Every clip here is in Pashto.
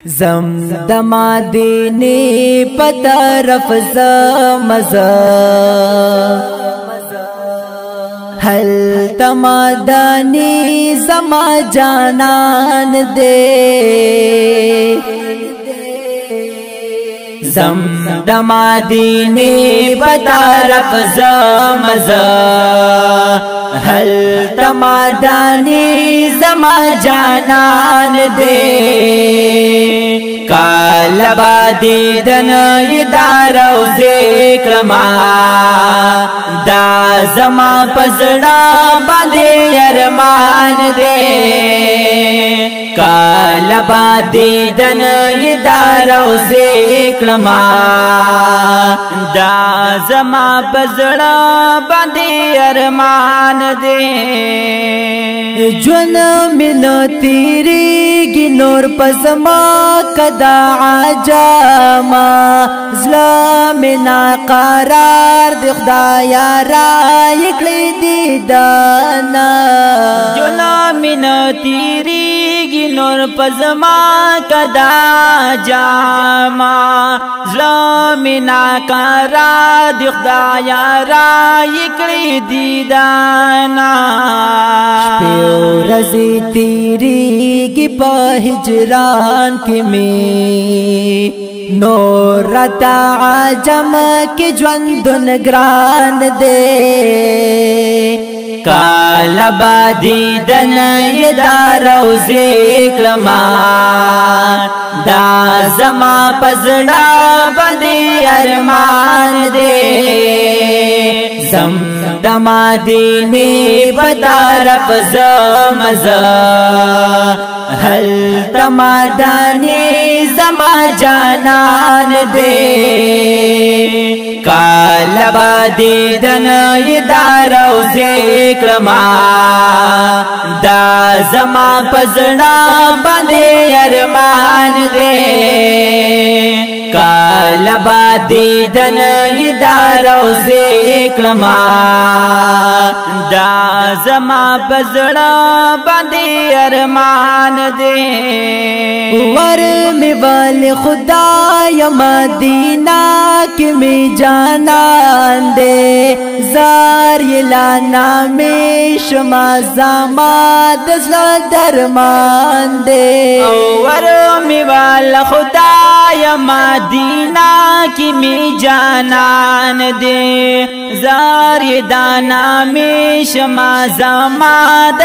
زم دمادینی پترف زمزا هل تمادانی زما جانان دے زم دمادینی پترف زمزا هل تمادانی زما جانان دے کالا بادی دن یدار او ذکرما دا زما پزڑا باندے ارمان دے کالا بادی دن یدار او ذکرما دا زما پزڑا باندے ارمان دے جون من تیری گی نور پزما کدا عجاما ظلمنا قرار دی خدایا را یکلی دی دانا جونا من تیریگی نور پزما کدا جاما ظلمنا قرار دی خدایا را یکلی دی دانا شپیو رزی تیریگی پا ہجران کی میں نور رتا عجم کی جوندن گران دے کالا بادی دن یدار او ذکرما دا زما پزڑا بدی ارمان دے زم دمادینی بدارف زمزا هل تمادانی زما جانان دے کالا بادی دن یدار او ذکرما دا زما پزڑا باندے ارمان دے کالا بادی دن یدار او ذکرما دا زما پزڑا باندے ارمان دے ور میں والی خدای مدینہ کی میں جانان دے زار یلانا میں شما زاماد درمان دے ور میں والی خدای مدینہ کی میں جانان دے زار یلانا میں شما زاماد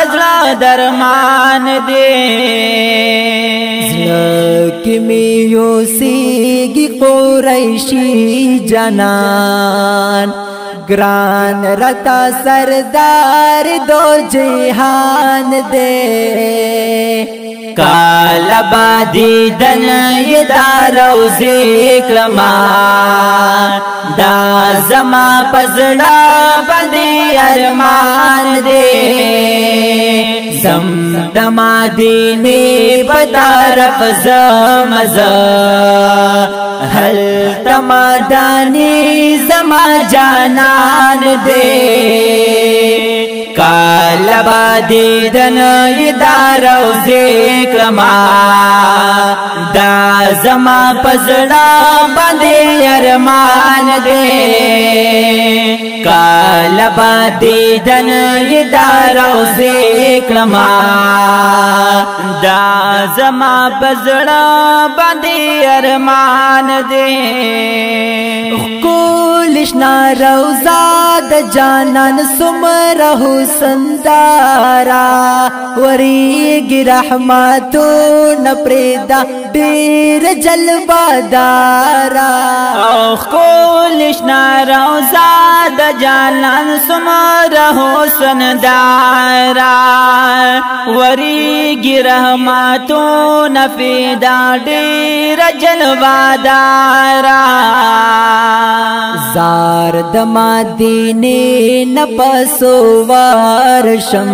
درمان دے زلکی میں یوسیگی قریشی جانان گران رتا سردار دو جہان دے کالا بادی دن یدار او ذکرما دا زما پزڑا بدی ارمان دے زم دمادینی بدارف زمزا هل تمادانی زما جانان دے کالا بادی دن یدار او ذکرما دا زما پزڑا باندے ارمان دے کالا بادی دن یدار او ذکرما دا زما پزڑا باندے ارمان دے کولشنا روزا د جانان سمرہ حسندارا وریگی رحمتو نپریدا دیر جلوہ دارا کولشنا روزا د جانان سمرہ حسندارا وریگی رحمتو نپریدا دیر جلوہ دارا زار دمادینی نپسو وارشم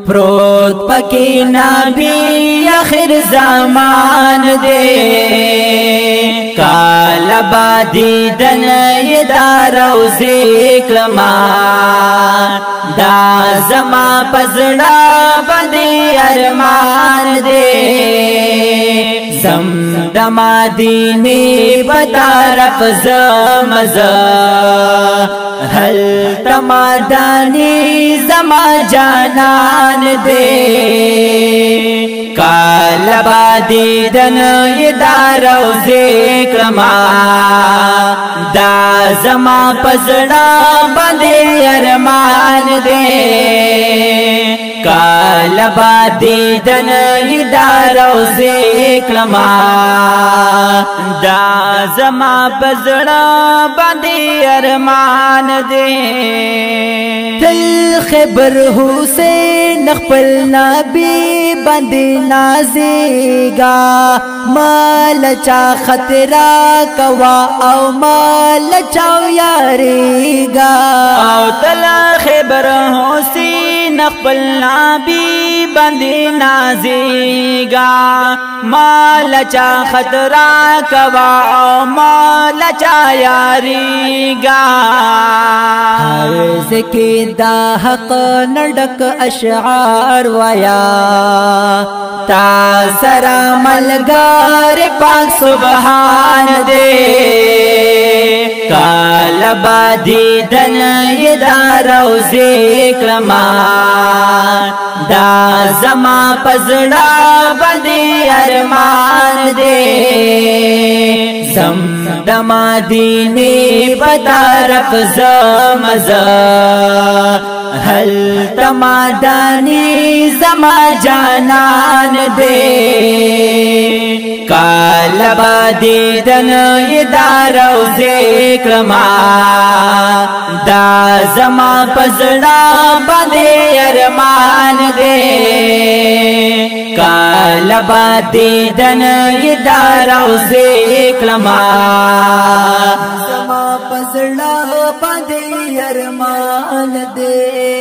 پروت پکی نبی آخر زمان دے کالا بادی دن یدار او ذکرما دا زما پزڑا بدی ارمان دے زم د مدینه بطرف زمزا هل تمدانی زما جانان دے کالبا دیدن دا روزے کرما دا زما پزڑا بندے ارمان دے کالبا دیدن دا روزے کرما دا زما پزڑا بندے ارمان دے دل خبر حسین خپل نبی بندی نازیگا مال چا خطرہ کوا او مال چاو یاریگا او تل خبر حسین خپل نبی بندی نازیگا مال چا خطرہ کوا او مال چا یاریگا ہر ذکی دا حق نڈک اشعار ویا تا سرا ملگار پاک سبحان دے کالبا دیدن یدا روزے کرما دا زما پزڑا بندی ارمان دے زم د مدینه بطرف زمزا هل تمدانی زما جانان دے کالبا دیدن دا روزے کرما دا زما پزڑا بندے ارمان دے کالبا دیدن دا روزے کرما زما پزڑا بندے ارمان دے